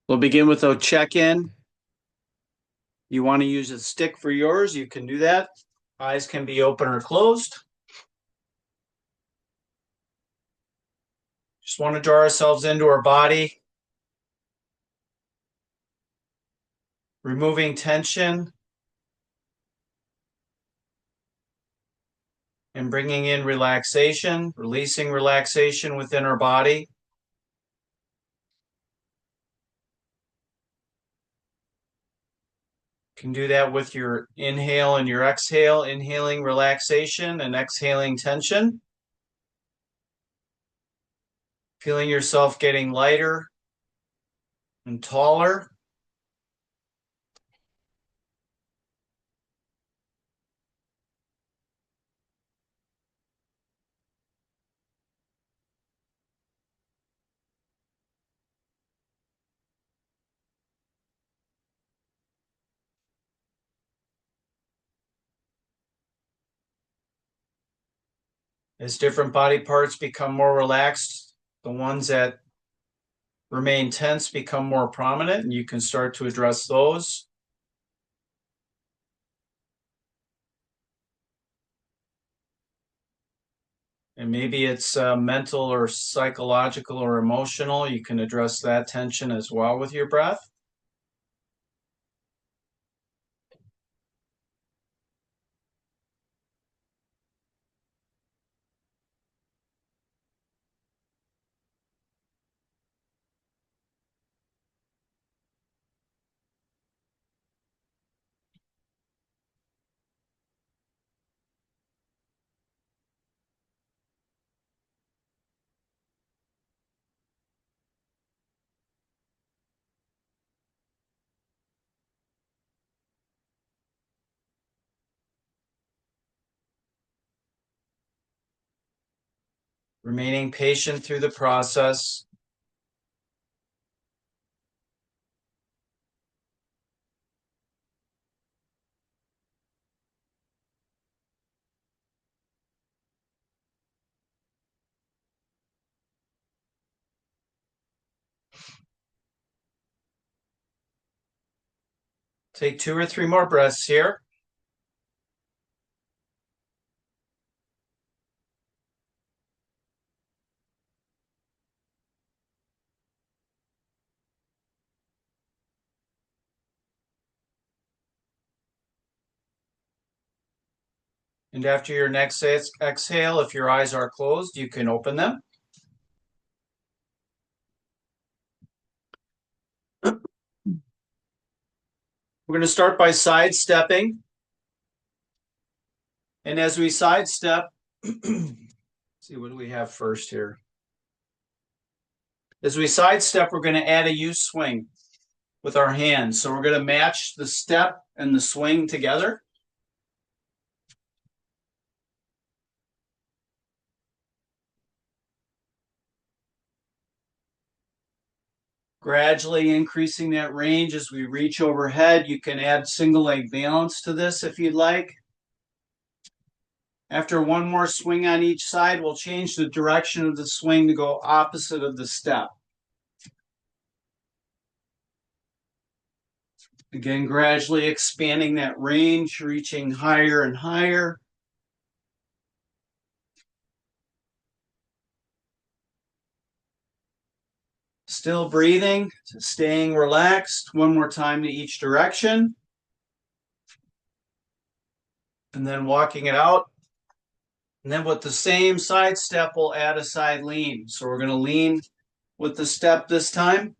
We'll begin with a check-in. You want to use a stick for yours, you can do that. Eyes can be open or closed. Just want to draw ourselves into our body, removing tension and bringing in relaxation, releasing relaxation within our body. You can do that with your inhale and your exhale, inhaling relaxation and exhaling tension. Feeling yourself getting lighter and taller. As different body parts become more relaxed, the ones that remain tense become more prominent, and you can start to address those. And maybe it's mental or psychological or emotional. You can address that tension as well with your breath. Remaining patient through the process. Take 2 or 3 more breaths here. And after your next exhale, if your eyes are closed, you can open them. We're going to start by sidestepping. And as we sidestep, see, what do we have first here? As we sidestep, we're going to add a U swing with our hands. So we're going to match the step and the swing together. Gradually increasing that range as we reach overhead. You can add single leg balance to this if you'd like. After one more swing on each side, we'll change the direction of the swing to go opposite of the step. Again, gradually expanding that range, reaching higher and higher. Still breathing, staying relaxed. One more time to each direction. And then walking it out. And then with the same side step, we'll add a side lean. So we're going to lean with the step this time.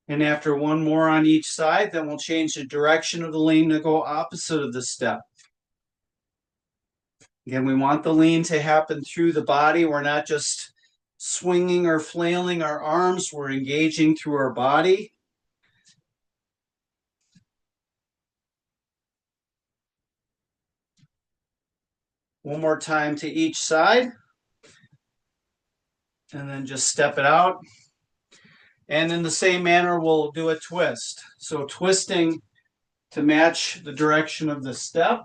And after one more on each side, then we'll change the direction of the lean to go opposite of the step. Again, we want the lean to happen through the body. We're not just swinging or flailing our arms. We're engaging through our body. One more time to each side. And then just step it out. And in the same manner, we'll do a twist. So twisting to match the direction of the step.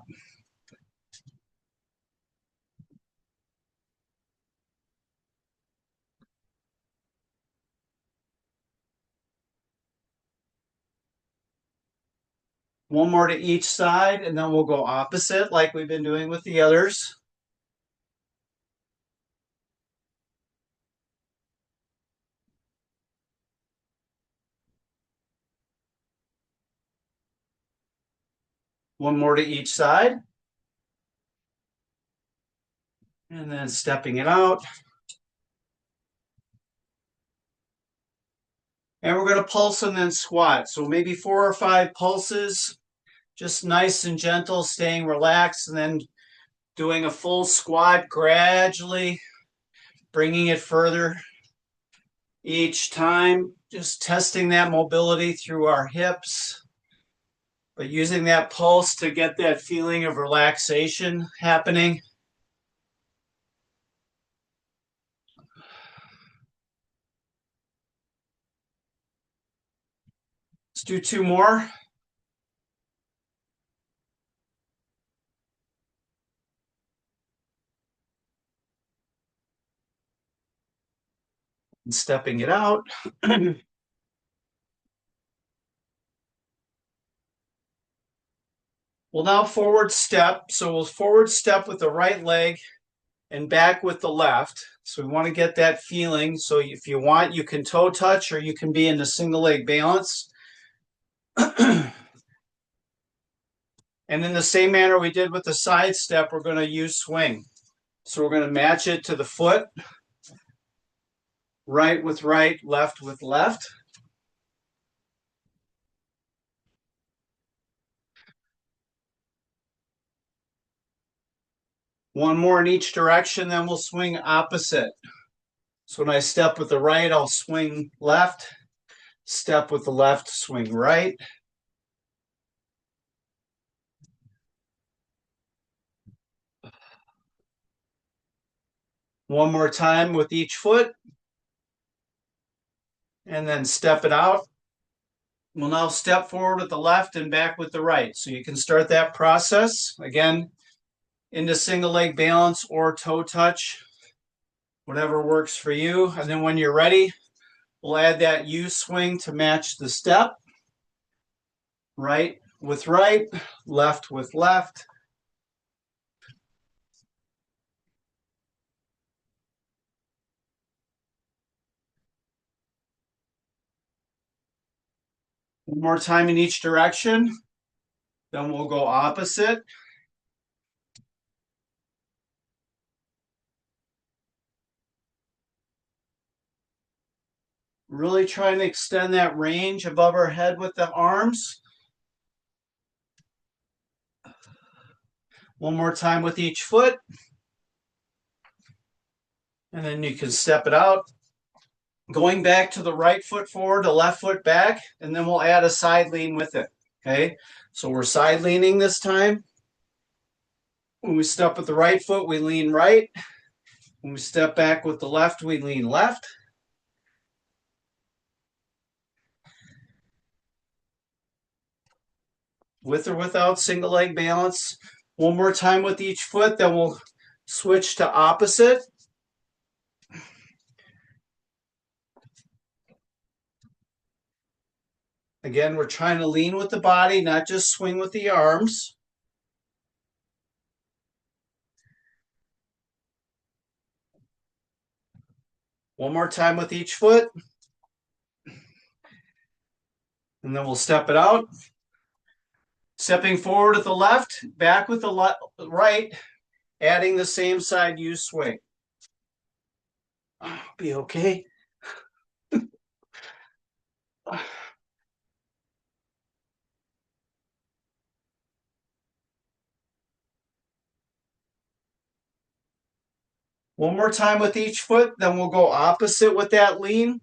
One more to each side, and then we'll go opposite like we've been doing with the others. One more to each side. And then stepping it out. And we're going to pulse and then squat. So maybe 4 or 5 pulses, just nice and gentle, staying relaxed, and then doing a full squat gradually, bringing it further each time, just testing that mobility through our hips, but using that pulse to get that feeling of relaxation happening. Let's do 2 more. And stepping it out. We'll now forward step. So we'll forward step with the right leg and back with the left. So we want to get that feeling. So if you want, you can toe touch or you can be in the single leg balance. And in the same manner we did with the side step, we're going to use swing. So we're going to match it to the foot. Right with right, left with left. One more in each direction, then we'll swing opposite. So when I step with the right, I'll swing left. Step with the left, swing right. One more time with each foot. And then step it out. We'll now step forward with the left and back with the right. So you can start that process, again, into single leg balance or toe touch, whatever works for you. And then when you're ready, we'll add that U swing to match the step. Right with right, left with left. One more time in each direction. Then we'll go opposite. Really trying to extend that range above our head with the arms. One more time with each foot. And then you can step it out. Going back to the right foot forward, the left foot back, and then we'll add a side lean with it. Okay, so we're side leaning this time. When we step with the right foot, we lean right. When we step back with the left, we lean left. With or without single leg balance. One more time with each foot, then we'll switch to opposite. Again, we're trying to lean with the body, not just swing with the arms. One more time with each foot. And then we'll step it out. Stepping forward with the left, back with the right, adding the same side U swing. Be okay. One more time with each foot, then we'll go opposite with that lean.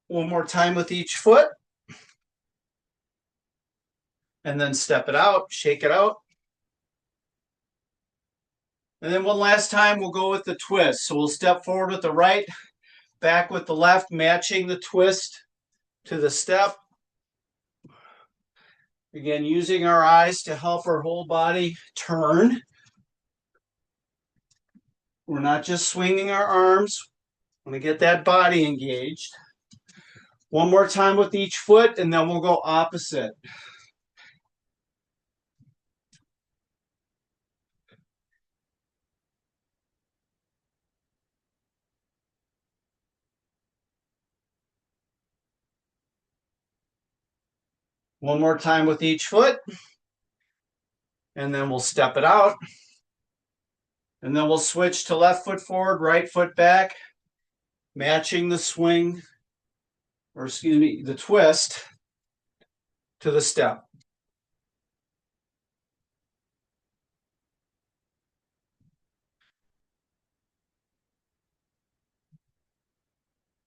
One more time with each foot. And then step it out, shake it out. And then one last time, we'll go with the twist. So we'll step forward with the right, back with the left, matching the twist to the step. Again, using our eyes to help our whole body turn. We're not just swinging our arms. We want to get that body engaged. One more time with each foot, and then we'll go opposite. One more time with each foot, and then we'll step it out. And then we'll switch to left foot forward, right foot back, matching the swing, or excuse me, the twist to the step.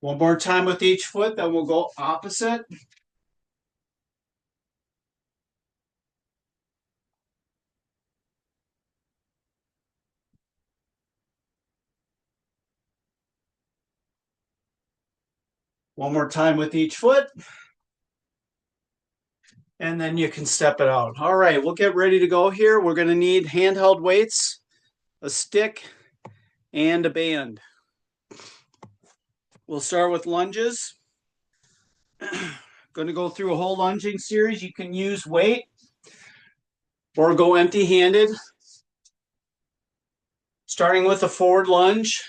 One more time with each foot, then we'll go opposite. One more time with each foot. And then you can step it out. All right, we'll get ready to go here. We're going to need handheld weights, a stick, and a band. We'll start with lunges. Going to go through a whole lunging series. You can use weight or go empty-handed. Starting with a forward lunge.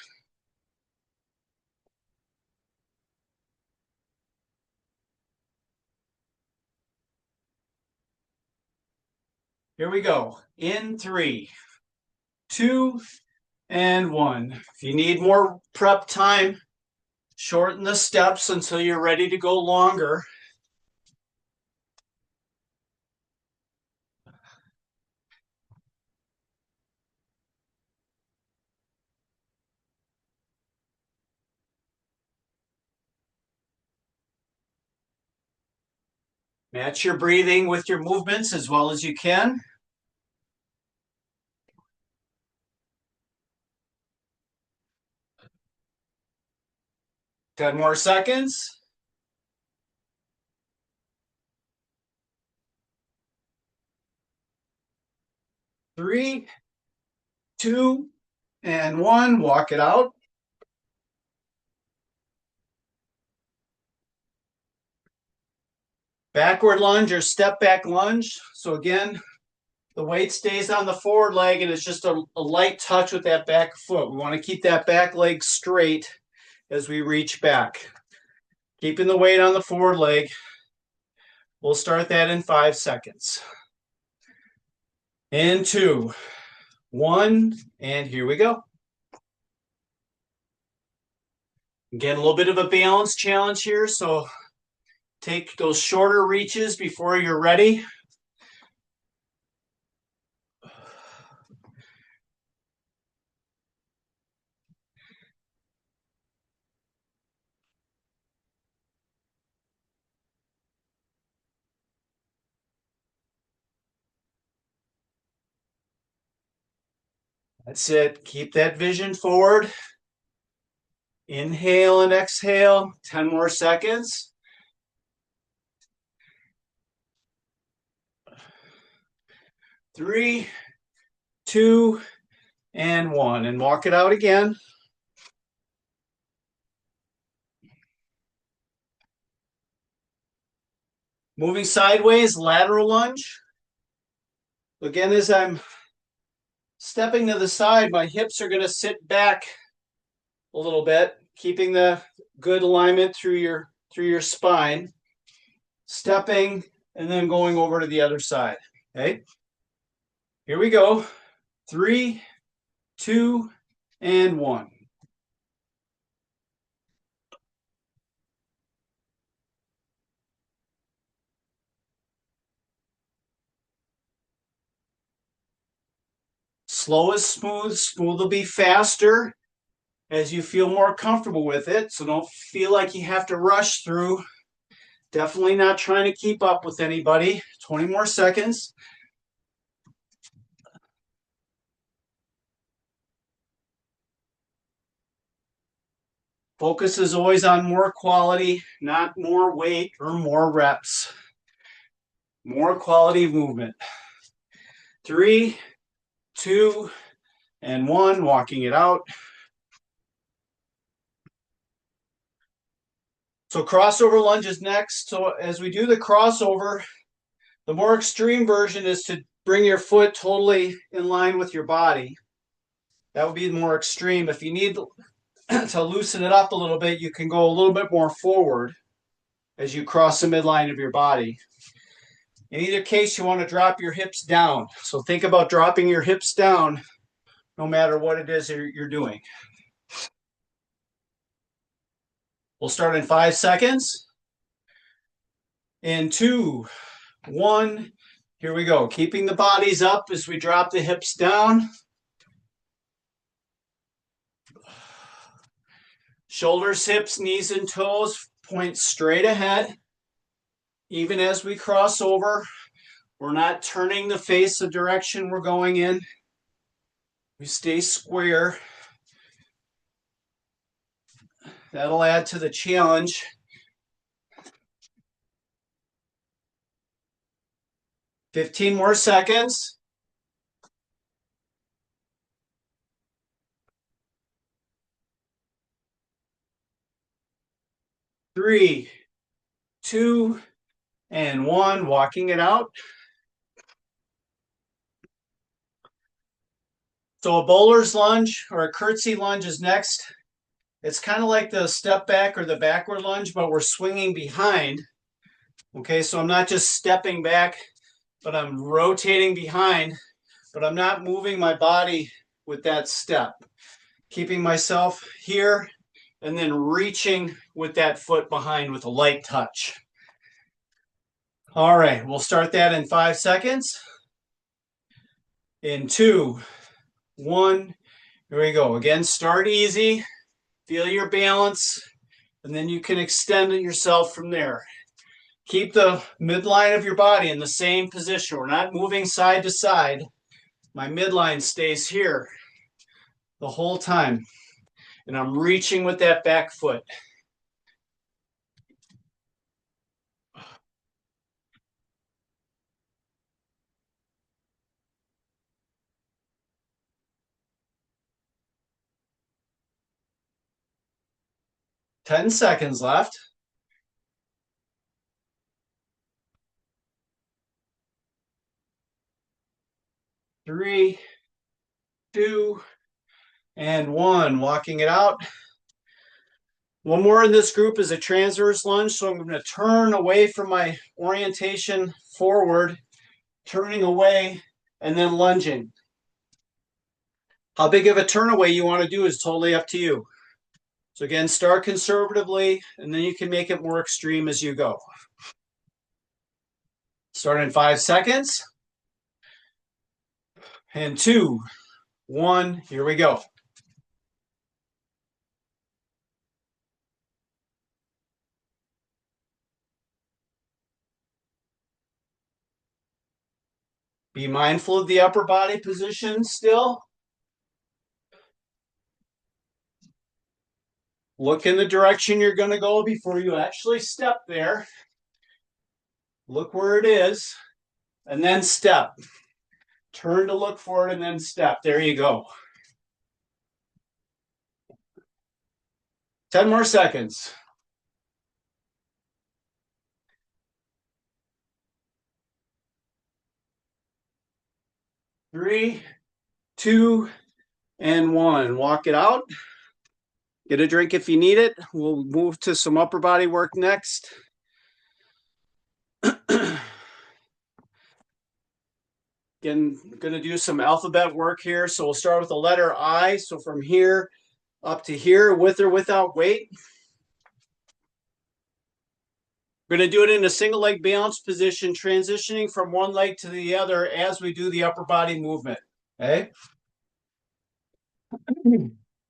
Here we go. In 3, 2, and 1. If you need more prep time, shorten the steps until you're ready to go longer. Match your breathing with your movements as well as you can. Ten more seconds. 3, 2, and 1. Walk it out. Backward lunge or step back lunge. So again, the weight stays on the forward leg and it's just a light touch with that back foot. We want to keep that back leg straight as we reach back. Keeping the weight on the forward leg. We'll start that in 5 seconds. And 2, 1, and here we go. Again, a little bit of a balance challenge here, so take those shorter reaches before you're ready. That's it. Keep that vision forward. Inhale and exhale. 10 more seconds. 3, 2, and 1. And walk it out again. Moving sideways, lateral lunge. Again, as I'm stepping to the side, my hips are going to sit back a little bit, keeping the good alignment through your spine. Stepping and then going over to the other side. Okay. Here we go. 3, 2, and 1. Slow is smooth. Smooth will be faster as you feel more comfortable with it. So don't feel like you have to rush through. Definitely not trying to keep up with anybody. 20 more seconds. Focus is always on more quality, not more weight or more reps. More quality movement. 3, 2, and 1, walking it out. So crossover lunge is next. So as we do the crossover, the more extreme version is to bring your foot totally in line with your body. That would be more extreme. If you need to loosen it up a little bit, you can go a little bit more forward as you cross the midline of your body. In either case, you want to drop your hips down. So think about dropping your hips down no matter what it is you're doing. We'll start in 5 seconds. In 2, 1, here we go. Keeping the bodies up as we drop the hips down. Shoulders, hips, knees, and toes point straight ahead. Even as we cross over, we're not turning the face the direction we're going in. We stay square. That'll add to the challenge. 15 more seconds. 3, 2, and 1, walking it out. So a bowler's lunge or a curtsy lunge is next. It's kind of like the step back or the backward lunge, but we're swinging behind. Okay, so I'm not just stepping back, but I'm rotating behind, but I'm not moving my body with that step. Keeping myself here and then reaching with that foot behind with a light touch. All right, we'll start that in 5 seconds. In 2, 1, here we go. Again, start easy, feel your balance, and then you can extend it yourself from there. Keep the midline of your body in the same position. We're not moving side to side. My midline stays here the whole time, and I'm reaching with that back foot. Ten seconds left. 3, 2, and 1. Walking it out. One more in this group is a transverse lunge. So I'm going to turn away from my orientation forward, turning away, and then lunging. How big of a turn away you want to do is totally up to you. So again, start conservatively, and then you can make it more extreme as you go. Start in 5 seconds. And 2, 1, here we go. Be mindful of the upper body position still. Look in the direction you're going to go before you actually step there. Look where it is, and then step. Turn to look for it and then step. There you go. 10 more seconds. 3, 2, and 1. Walk it out. Get a drink if you need it. We'll move to some upper body work next. Again, going to do some alphabet work here. So we'll start with the letter I. So from here up to here, with or without weight. We're going to do it in a single leg balance position, transitioning from one leg to the other as we do the upper body movement. Okay.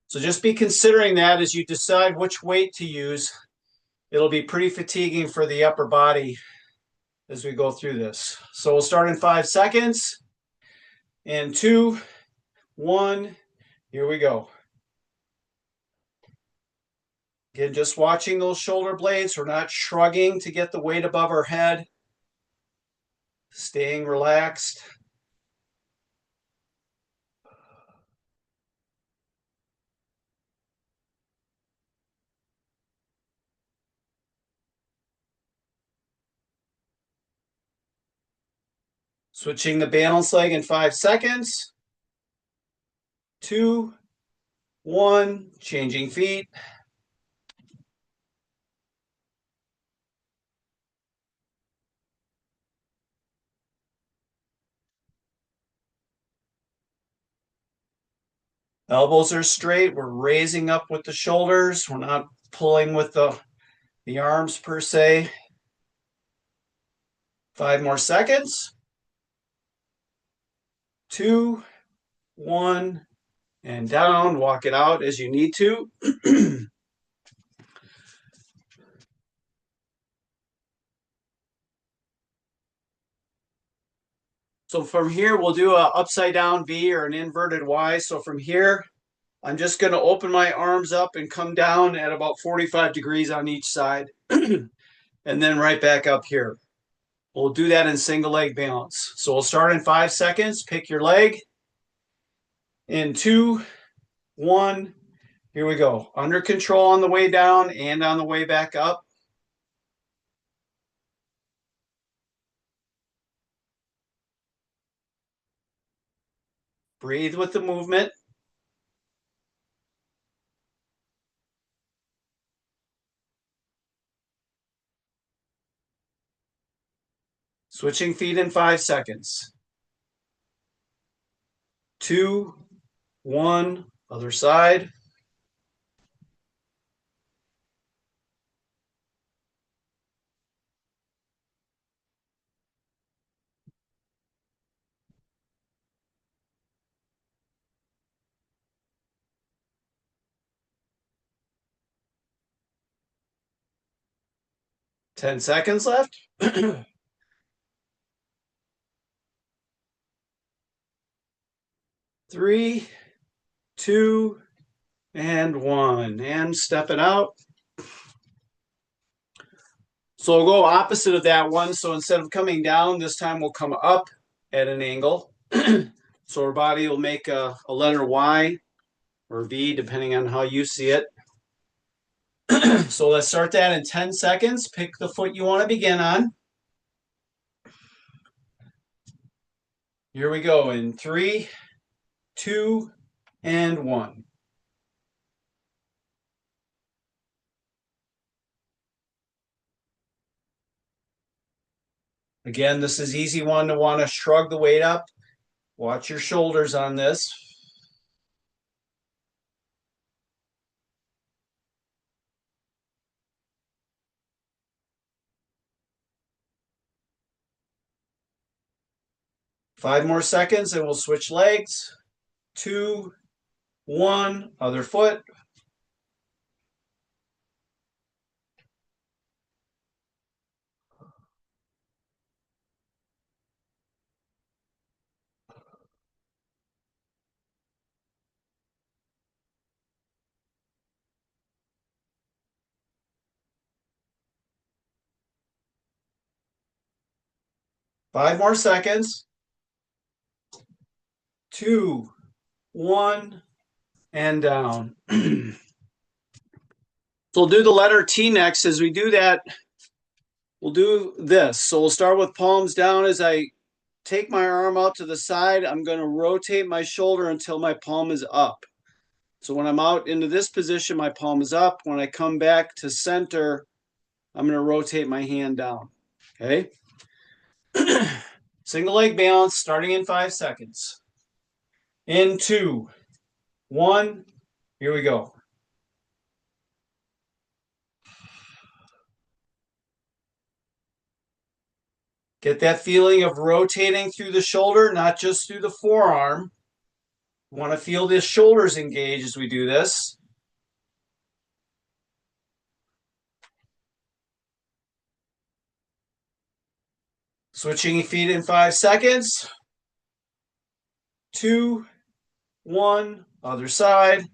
So just be considering that as you decide which weight to use. It'll be pretty fatiguing for the upper body as we go through this. So we'll start in 5 seconds. And 2, 1, here we go. Again, just watching those shoulder blades. We're not shrugging to get the weight above our head. Staying relaxed. Switching the balance leg in 5 seconds. 2, 1, changing feet. Elbows are straight. We're raising up with the shoulders. We're not pulling with the arms per se. 5 more seconds. 2, 1, and down. Walk it out as you need to. So from here, we'll do an upside down V or an inverted Y. So from here, I'm just going to open my arms up and come down at about 45 degrees on each side. And then right back up here. We'll do that in single leg balance. So we'll start in 5 seconds. Pick your leg. In 2, 1. Here we go. Under control on the way down and on the way back up. Breathe with the movement. Switching feet in 5 seconds. 2, 1. Other side. Ten seconds left. 3, 2, and 1. And step it out. So we'll go opposite of that one. So instead of coming down, this time we'll come up at an angle. So our body will make a letter Y or V, depending on how you see it. So let's start that in 10 seconds. Pick the foot you want to begin on. Here we go in 3, 2, and 1. Again, this is easy one to want to shrug the weight up. Watch your shoulders on this. Five more seconds and we'll switch legs. 2, 1, other foot. Five more seconds. 2, 1, and down. So we'll do the letter T next. As we do that, we'll do this. So we'll start with palms down. As I take my arm out to the side, I'm going to rotate my shoulder until my palm is up. So when I'm out into this position, my palm is up. When I come back to center, I'm going to rotate my hand down. Okay. Single leg balance starting in 5 seconds. In 2, 1. Here we go. Get that feeling of rotating through the shoulder, not just through the forearm. You want to feel the shoulders engage as we do this. Switching feet in 5 seconds. 2, 1, other side.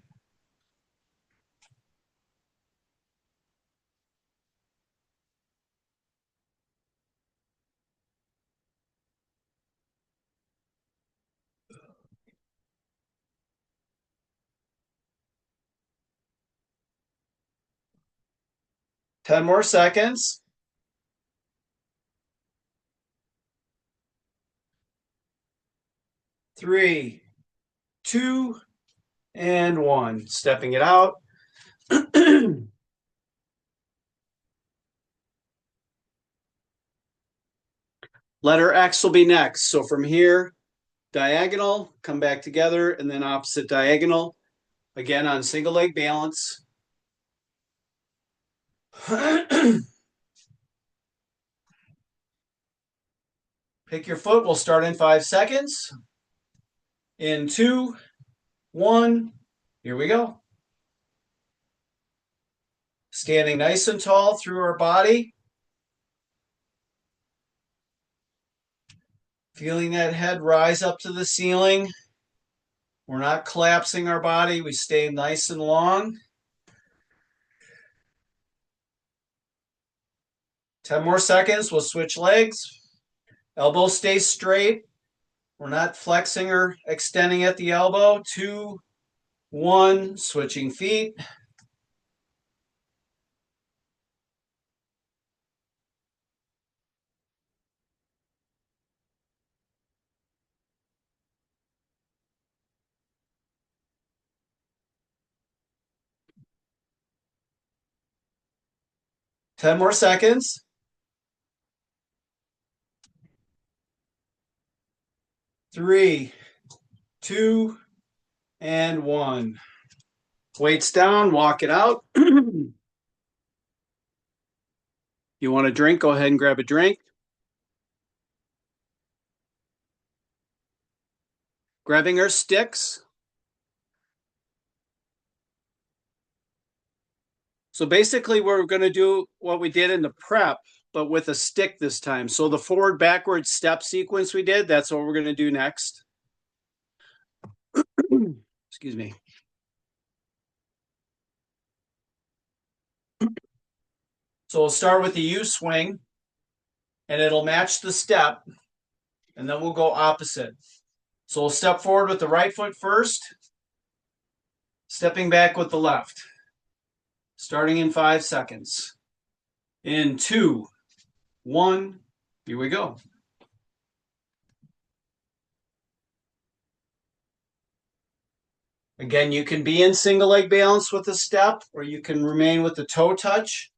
10 more seconds. 3, 2, and 1. Stepping it out. Letter X will be next. So from here, diagonal, come back together, and then opposite diagonal. Again on single leg balance. Pick your foot. We'll start in 5 seconds. In 2, 1. Here we go. Standing nice and tall through our body. Feeling that head rise up to the ceiling. We're not collapsing our body. We stay nice and long. 10 more seconds. We'll switch legs. Elbow stays straight. We're not flexing or extending at the elbow. 2, 1. Switching feet. Ten more seconds. 3, 2, and 1. Weights down, walk it out. You want a drink? Go ahead and grab a drink. Grabbing our sticks. So basically we're going to do what we did in the prep, but with a stick this time. So the forward backward step sequence we did, that's what we're going to do next. Excuse me. So we'll start with the U swing, and it'll match the step, and then we'll go opposite. So we'll step forward with the right foot first, stepping back with the left. Starting in 5 seconds. In 2, 1, here we go. Again, you can be in single leg balance with a step, or you can remain with the toe touch.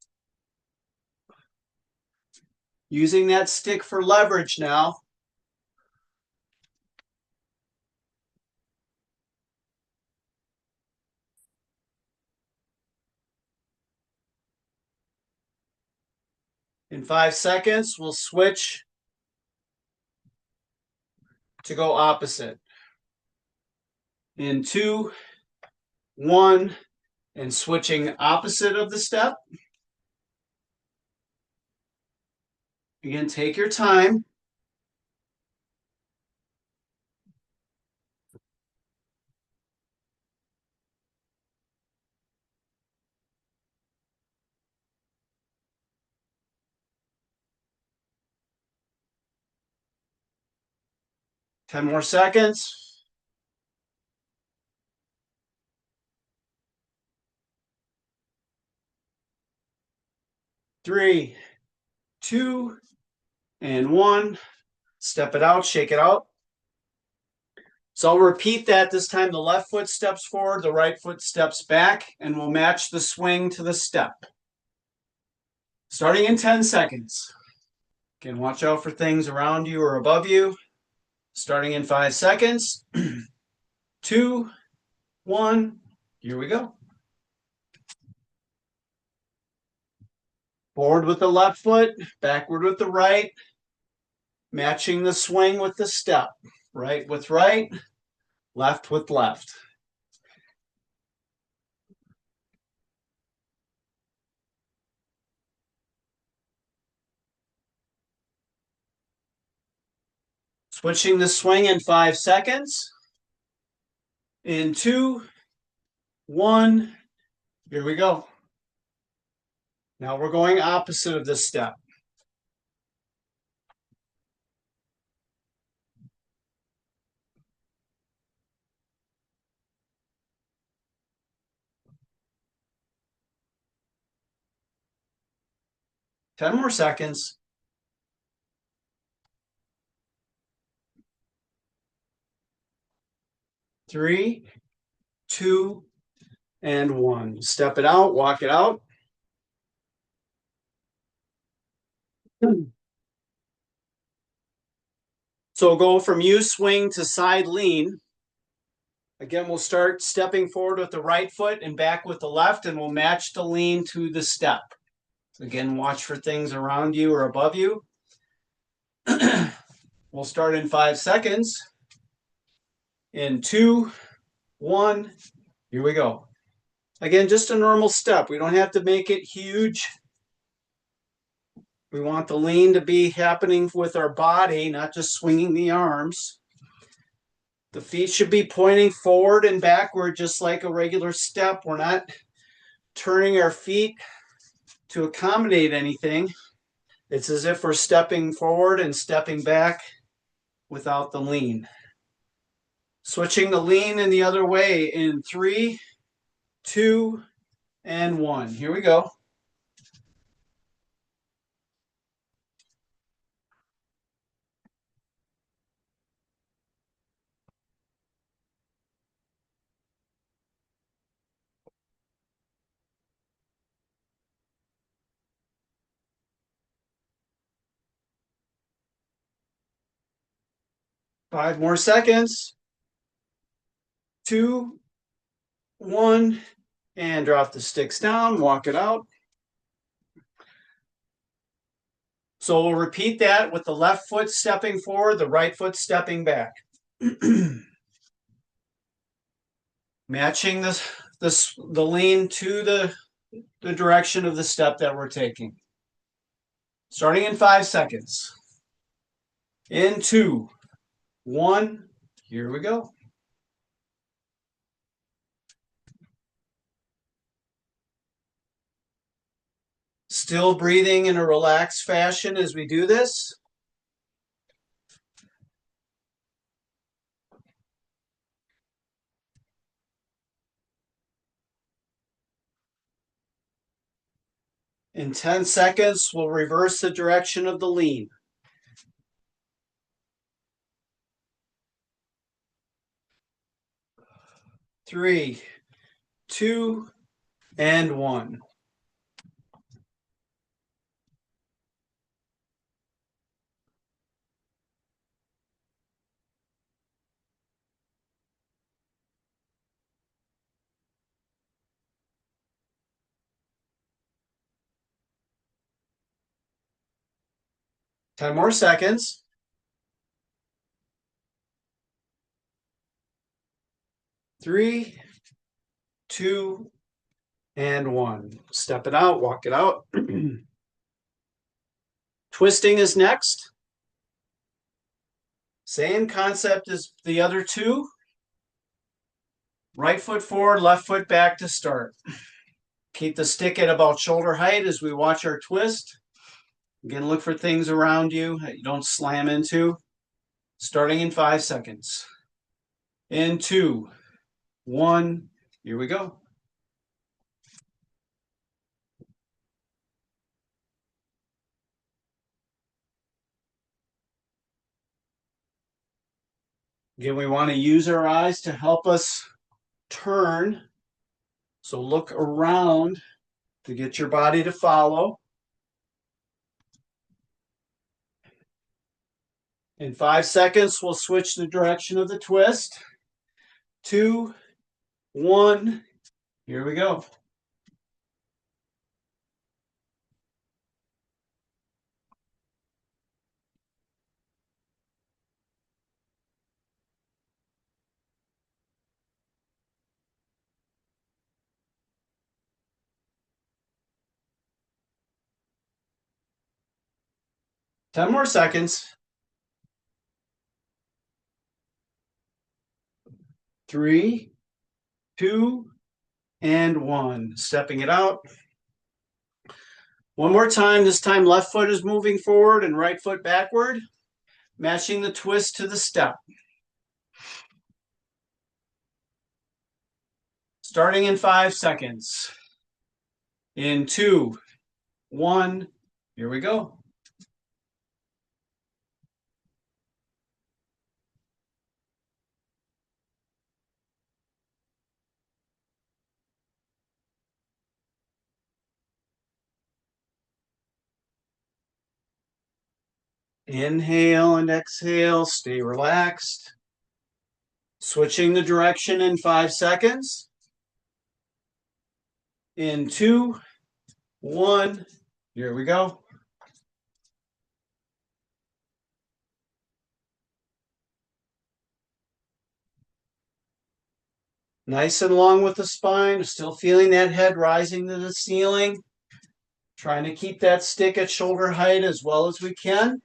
Using that stick for leverage now. In 5 seconds, we'll switch to go opposite. In 2, 1, and switching opposite of the step. Again, take your time. Ten more seconds. 3, 2, and 1. Step it out, shake it out. So I'll repeat that. This time the left foot steps forward, the right foot steps back, and we'll match the swing to the step. Starting in 10 seconds. Again, watch out for things around you or above you. Starting in 5 seconds. 2, 1, here we go. Forward with the left foot, backward with the right, matching the swing with the step. Right with right, left with left. Switching the swing in 5 seconds. In 2, 1, here we go. Now we're going opposite of this step. 10 more seconds. 3, 2, and 1. Step it out, walk it out. So go from U swing to side lean. Again, we'll start stepping forward with the right foot and back with the left, and we'll match the lean to the step. Again, watch for things around you or above you. We'll start in 5 seconds. In 2, 1, here we go. Again, just a normal step. We don't have to make it huge. We want the lean to be happening with our body, not just swinging the arms. The feet should be pointing forward and backward, just like a regular step. We're not turning our feet to accommodate anything. It's as if we're stepping forward and stepping back without the lean. Switching the lean in the other way in 3, 2, and 1. Here we go. Five more seconds. 2, 1, and drop the sticks down, walk it out. So we'll repeat that with the left foot stepping forward, the right foot stepping back. Matching the lean to the direction of the step that we're taking. Starting in 5 seconds. In 2, 1, here we go. Still breathing in a relaxed fashion as we do this. In 10 seconds, we'll reverse the direction of the lean. Three, 2, and 1. Ten more seconds. 3, 2, and 1. Step it out, walk it out. Twisting is next. Same concept as the other two. Right foot forward, left foot back to start. Keep the stick at about shoulder height as we watch our twist. Again, look for things around you that you don't slam into. Starting in 5 seconds. In 2, 1, here we go. Again, we want to use our eyes to help us turn. So look around to get your body to follow. In 5 seconds, we'll switch the direction of the twist. 2, 1, here we go. Ten more seconds. 3, 2, and 1. Stepping it out. One more time. This time, left foot is moving forward and right foot backward, matching the twist to the step. Starting in 5 seconds. In 2, 1, Here we go. Inhale and exhale. Stay relaxed. Switching the direction in 5 seconds. In 2, 1. Here we go. Nice and long with the spine. Still feeling that head rising to the ceiling. Trying to keep that stick at shoulder height as well as we can.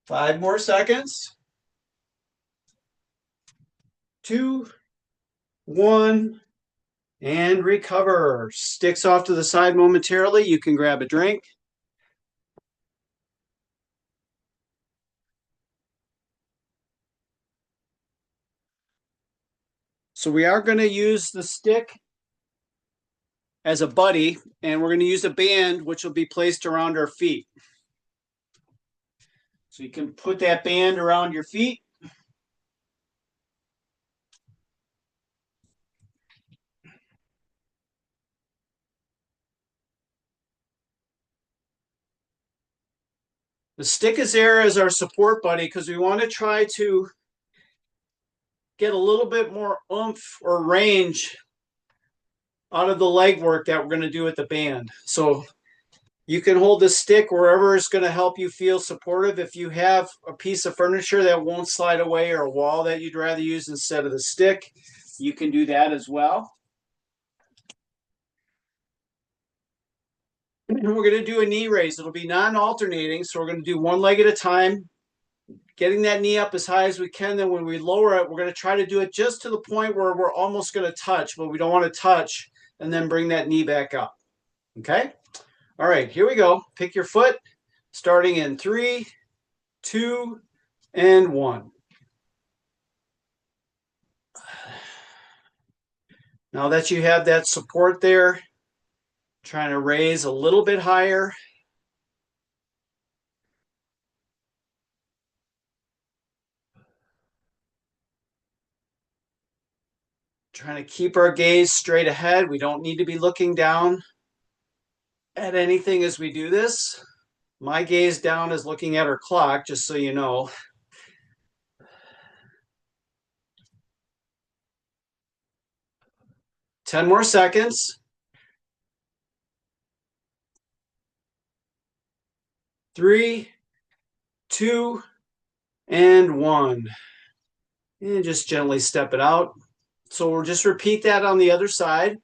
5 more seconds. 2, 1, and recover. Sticks off to the side momentarily. You can grab a drink. So we are going to use the stick as a buddy, and we're going to use a band which will be placed around our feet. So you can put that band around your feet. The stick is there as our support buddy because we want to try to get a little bit more oomph or range out of the leg work that we're going to do with the band. So you can hold the stick wherever it's going to help you feel supportive. If you have a piece of furniture that won't slide away or a wall that you'd rather use instead of the stick, you can do that as well. We're going to do a knee raise. It'll be non-alternating, so we're going to do one leg at a time, getting that knee up as high as we can. Then when we lower it, we're going to try to do it just to the point where we're almost going to touch, but we don't want to touch, and then bring that knee back up. Okay? All right, here we go. Pick your foot, starting in 3, 2, and 1. Now that you have that support there, trying to raise a little bit higher. Trying to keep our gaze straight ahead. We don't need to be looking down at anything as we do this. My gaze down is looking at our clock, just so you know. 10 more seconds. 3, 2, and 1. And just gently step it out. So we'll just repeat that on the other side.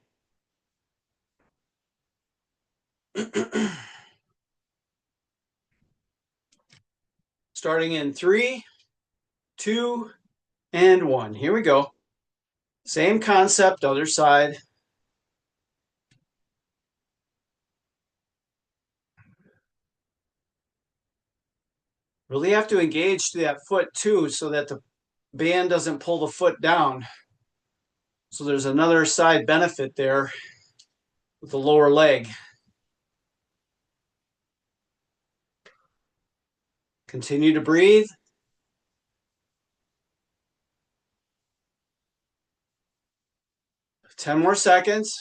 Starting in 3, 2, and 1. Here we go. Same concept, other side. Really have to engage that foot too so that the band doesn't pull the foot down. So there's another side benefit there with the lower leg. Continue to breathe. 10 more seconds.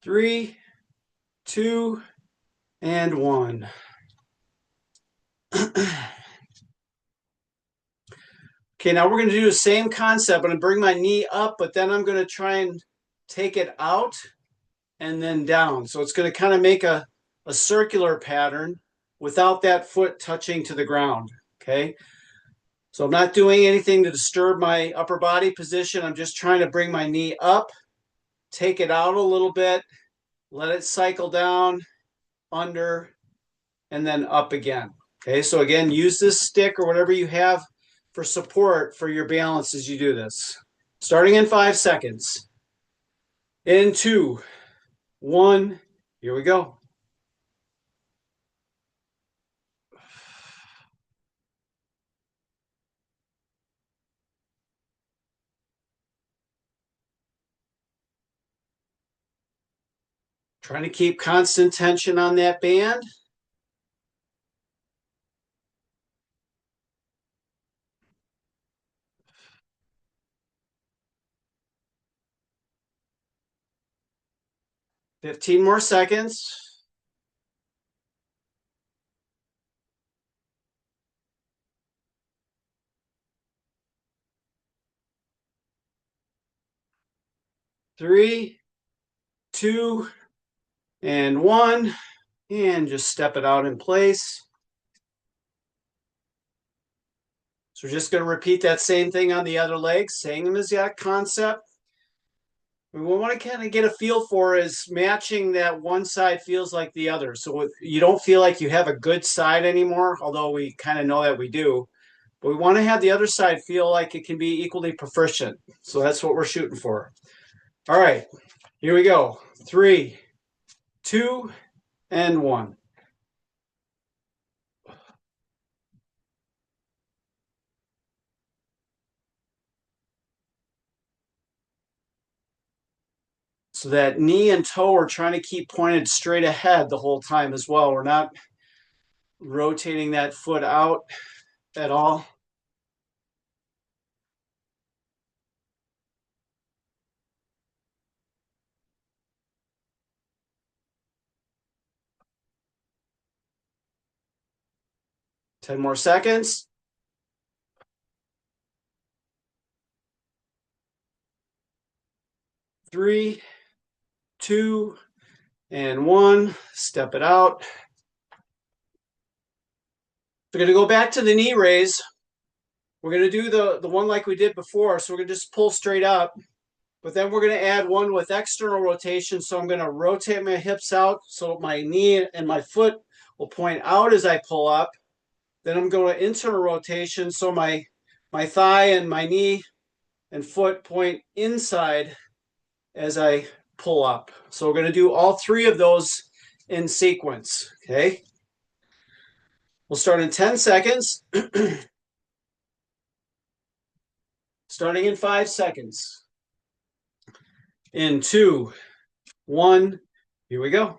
3, 2, and 1. Okay, now we're going to do the same concept. I'm going to bring my knee up, but then I'm going to try and take it out and then down. So it's going to kind of make a circular pattern without that foot touching to the ground. Okay, so I'm not doing anything to disturb my upper body position. I'm just trying to bring my knee up, take it out a little bit, let it cycle down, under, and then up again. Okay, so again, use this stick or whatever you have for support for your balance as you do this. Starting in 5 seconds. In 2, 1, here we go. Trying to keep constant tension on that band. Fifteen more seconds. Three, two, and one. And just step it out in place. So we're just going to repeat that same thing on the other leg, same exact concept. We want to kind of get a feel for is matching that one side feels like the other. So you don't feel like you have a good side anymore, although we kind of know that we do. But we want to have the other side feel like it can be equally proficient. So that's what we're shooting for. All right, here we go. 3, 2, and 1. So that knee and toe are trying to keep pointed straight ahead the whole time as well. We're not rotating that foot out at all. Ten more seconds. 3, 2, and 1. Step it out. We're going to go back to the knee raise. We're going to do the one like we did before. So we're going to just pull straight up. But then we're going to add one with external rotation. So I'm going to rotate my hips out so my knee and my foot will point out as I pull up. Then I'm going to internal rotation. So my thigh and my knee and foot point inside as I pull up. So we're going to do all three of those in sequence. Okay. We'll start in 10 seconds. Starting in 5 seconds. In 2, 1, here we go.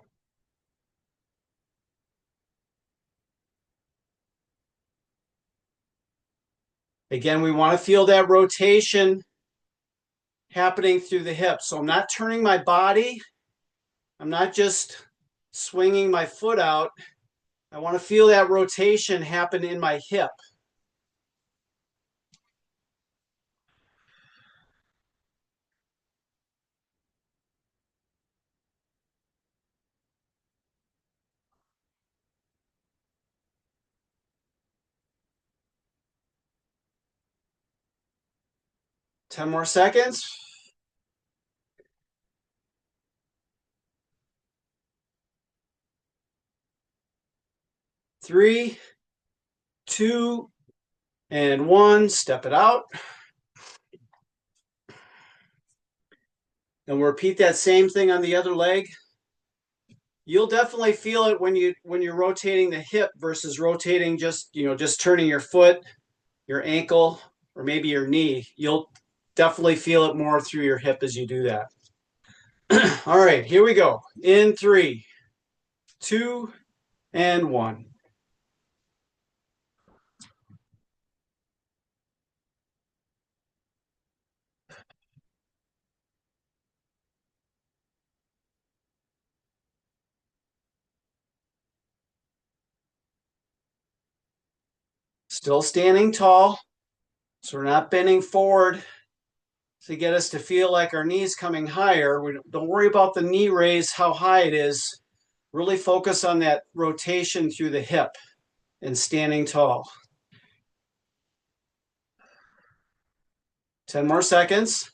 Again, we want to feel that rotation happening through the hips. So I'm not turning my body. I'm not just swinging my foot out. I want to feel that rotation happen in my hip. Ten more seconds. 3, 2, and 1. Step it out. And we'll repeat that same thing on the other leg. You'll definitely feel it when you're rotating the hip versus rotating just turning your foot, your ankle, or maybe your knee. You'll definitely feel it more through your hip as you do that. All right, here we go. In 3, 2, and 1. Still standing tall, so we're not bending forward to get us to feel like our knee's coming higher. Don't worry about the knee raise, how high it is. Really focus on that rotation through the hip and standing tall. 10 more seconds.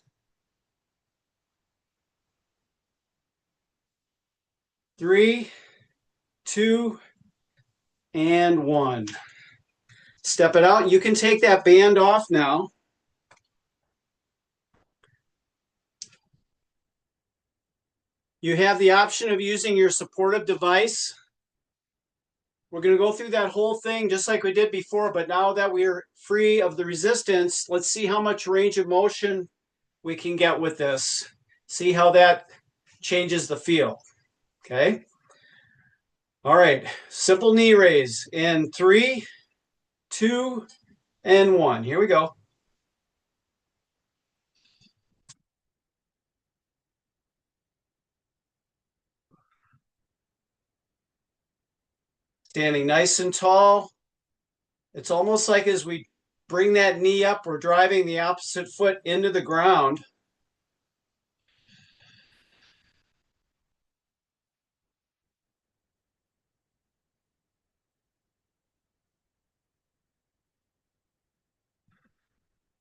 3, 2, and 1. Step it out. You can take that band off now. You have the option of using your supportive device. We're going to go through that whole thing just like we did before, but now that we're free of the resistance, let's see how much range of motion we can get with this. See how that changes the feel. Okay. All right. Simple knee raise in 3, 2, and 1. Here we go. Standing nice and tall. It's almost like as we bring that knee up, we're driving the opposite foot into the ground.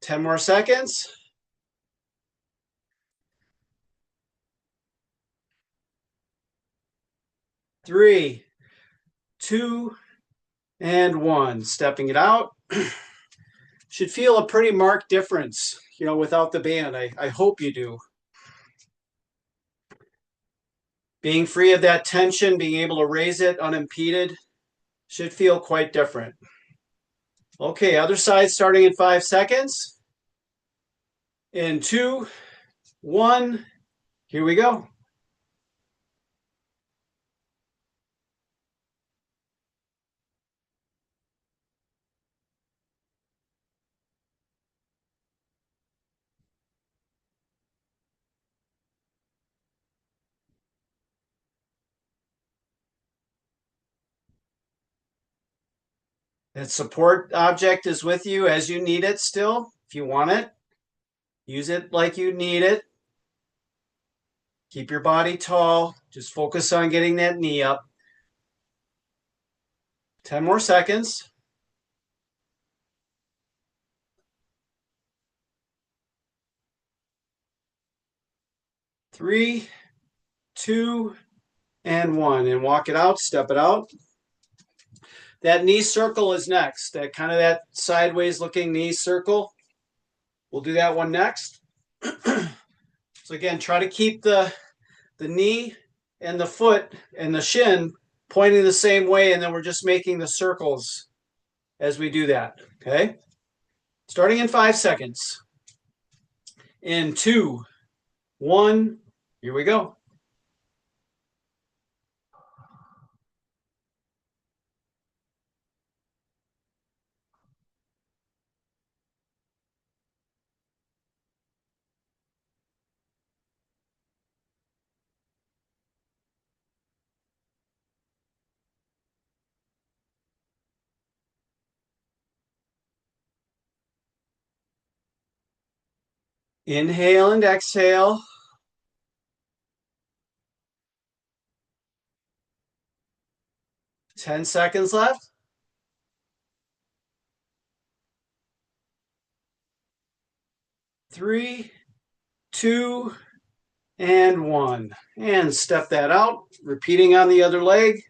Ten more seconds. 3, 2, and 1. Stepping it out. Should feel a pretty marked difference, without the band. I hope you do. Being free of that tension, being able to raise it unimpeded, should feel quite different. Okay, other side starting in 5 seconds. In 2, 1, here we go. That support object is with you as you need it still. If you want it, use it like you need it. Keep your body tall. Just focus on getting that knee up. 10 more seconds. 3, 2, and 1. And walk it out, step it out. That knee circle is next. That sideways looking knee circle. We'll do that one next. So again, try to keep the knee and the foot and the shin pointing the same way, and then we're just making the circles as we do that. Okay. Starting in 5 seconds. In 2, 1, here we go. Inhale and exhale. 10 seconds left. 3, 2, and 1. And step that out. Repeating on the other leg.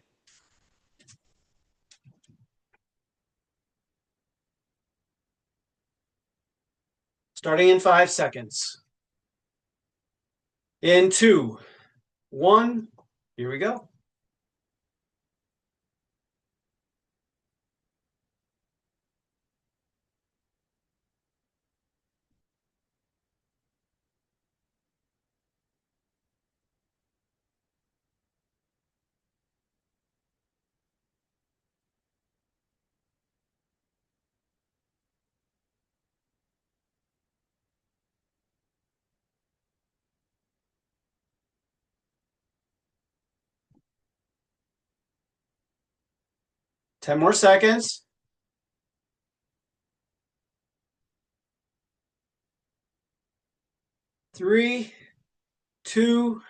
Starting in 5 seconds. In 2, 1, here we go. Ten more seconds. 3, 2,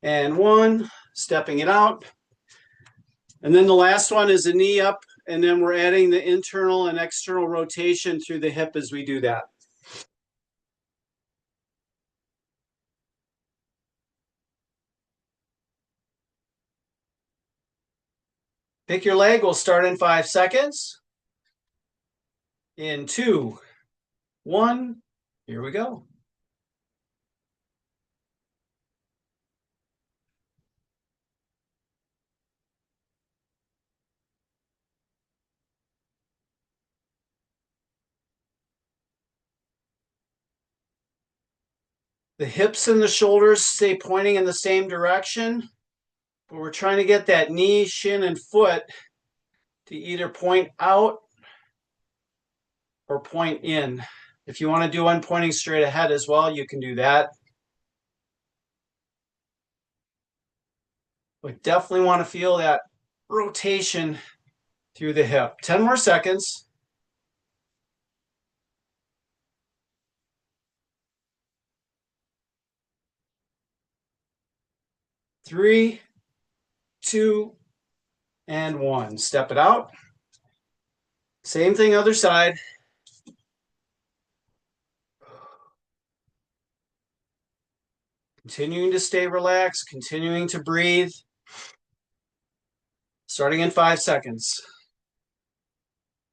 and 1. Stepping it out. And then the last one is the knee up, and then we're adding the internal and external rotation through the hip as we do that. Pick your leg. We'll start in 5 seconds. In 2, 1, here we go. The hips and the shoulders stay pointing in the same direction. But we're trying to get that knee, shin, and foot to either point out or point in. If you want to do one pointing straight ahead as well, you can do that. But definitely want to feel that rotation through the hip. 10 more seconds. 3, 2, and 1. Step it out. Same thing, other side. Continuing to stay relaxed, continuing to breathe. Starting in 5 seconds.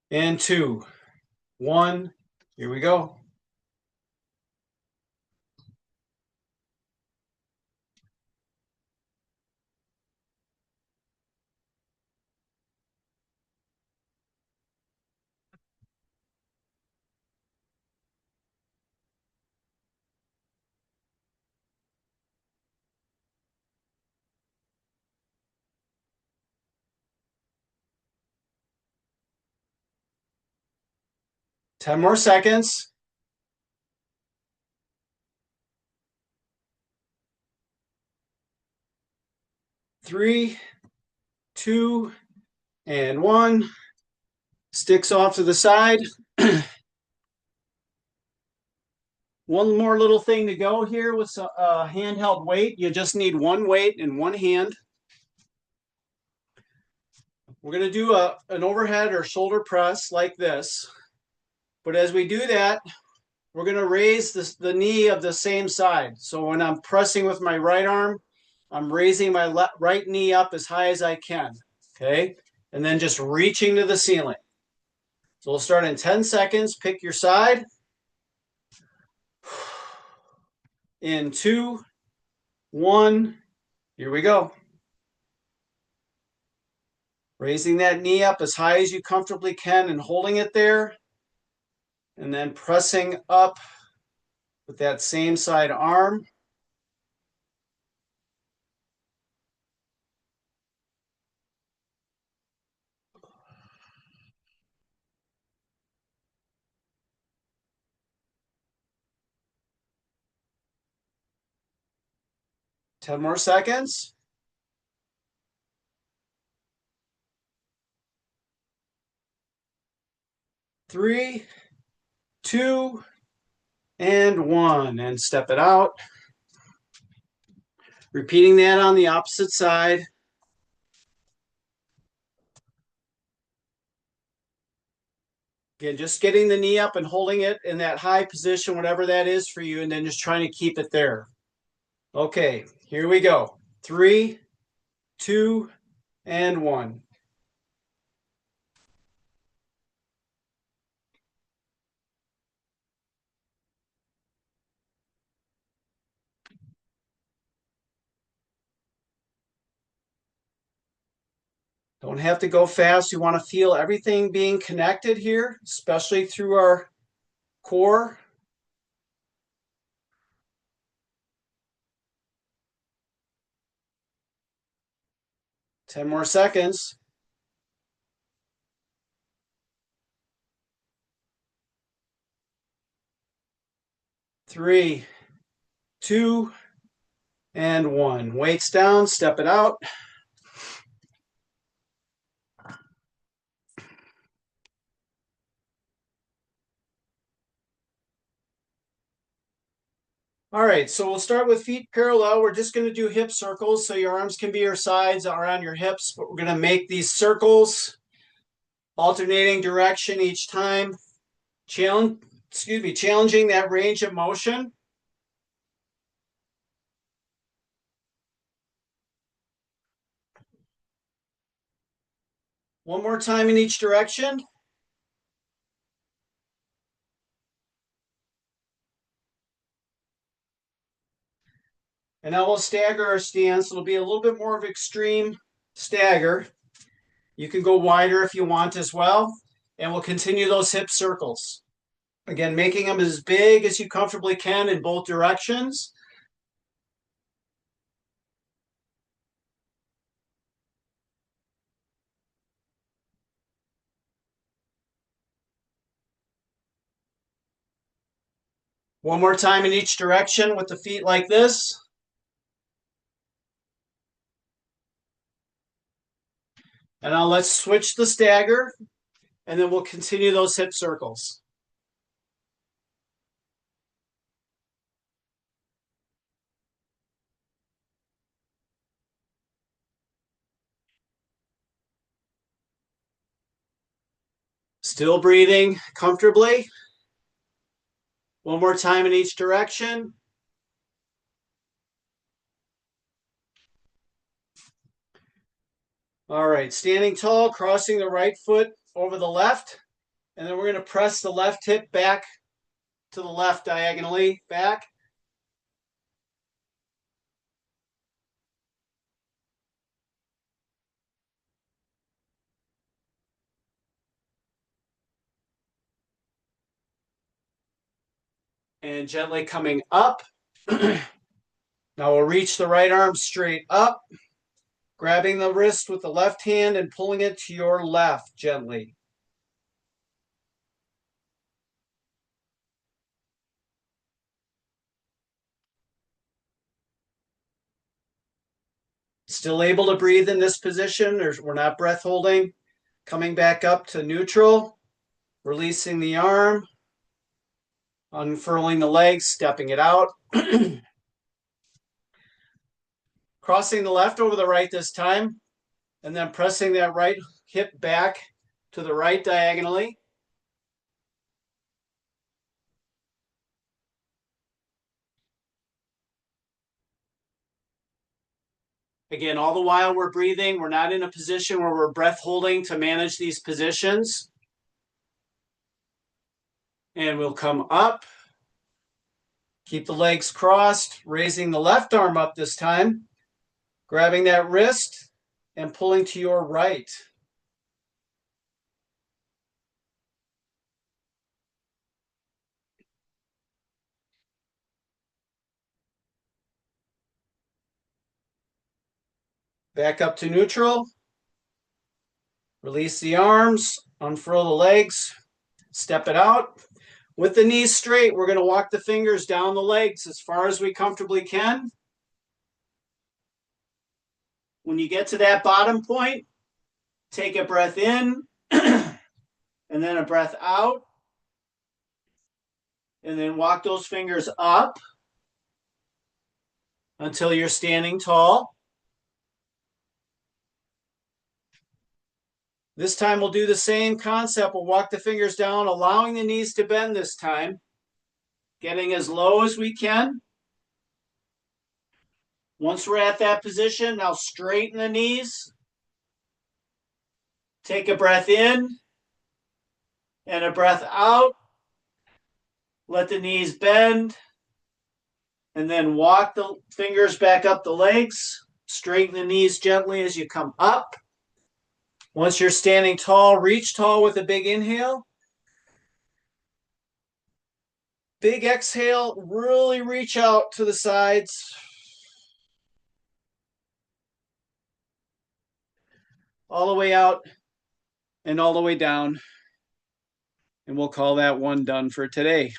And 2, 1. Here we go. Ten more seconds. 3, 2, and 1. Sticks off to the side. One more little thing to go here with a handheld weight. You just need one weight in one hand. We're going to do an overhead or shoulder press like this. But as we do that, we're going to raise the knee of the same side. So when I'm pressing with my right arm, I'm raising my right knee up as high as I can. Okay? And then just reaching to the ceiling. So we'll start in 10 seconds. Pick your side. In 2, 1. Here we go. Raising that knee up as high as you comfortably can and holding it there. And then pressing up with that same side arm. Ten more seconds. 3, 2, and 1. And step it out. Repeating that on the opposite side. Again, just getting the knee up and holding it in that high position, whatever that is for you, and then just trying to keep it there. Okay, here we go. 3, 2, and 1. Don't have to go fast. You want to feel everything being connected here, especially through our core. Ten more seconds. 3, 2, and 1. Weights down, step it out. All right, so we'll start with feet parallel. We're just going to do hip circles, so your arms can be your sides or on your hips, but we're going to make these circles alternating direction each time. Challenging that range of motion. One more time in each direction. And now we'll stagger our stance. It'll be a little bit more of extreme stagger. You can go wider if you want as well. And we'll continue those hip circles. Again, making them as big as you comfortably can in both directions. One more time in each direction with the feet like this. And now let's switch the stagger, and then we'll continue those hip circles. Still breathing comfortably. One more time in each direction. All right, standing tall, crossing the right foot over the left, and then we're going to press the left hip back to the left diagonally back. And gently coming up. Now we'll reach the right arm straight up, grabbing the wrist with the left hand and pulling it to your left gently. Still able to breathe in this position. We're not breath holding. Coming back up to neutral, releasing the arm, unfurling the legs, stepping it out. Crossing the left over the right this time, and then pressing that right hip back to the right diagonally. Again, all the while we're breathing, we're not in a position where we're breath holding to manage these positions. And we'll come up, keep the legs crossed, raising the left arm up this time, grabbing that wrist and pulling to your right. Back up to neutral. Release the arms, unfurl the legs, step it out. With the knees straight, we're going to walk the fingers down the legs as far as we comfortably can. When you get to that bottom point, take a breath in and then a breath out. And then walk those fingers up until you're standing tall. This time we'll do the same concept. We'll walk the fingers down, allowing the knees to bend this time, getting as low as we can. Once we're at that position, now straighten the knees. Take a breath in and a breath out. Let the knees bend. And then walk the fingers back up the legs. Straighten the knees gently as you come up. Once you're standing tall, reach tall with a big inhale. Big exhale, really reach out to the sides. All the way out and all the way down. And we'll call that one done for today.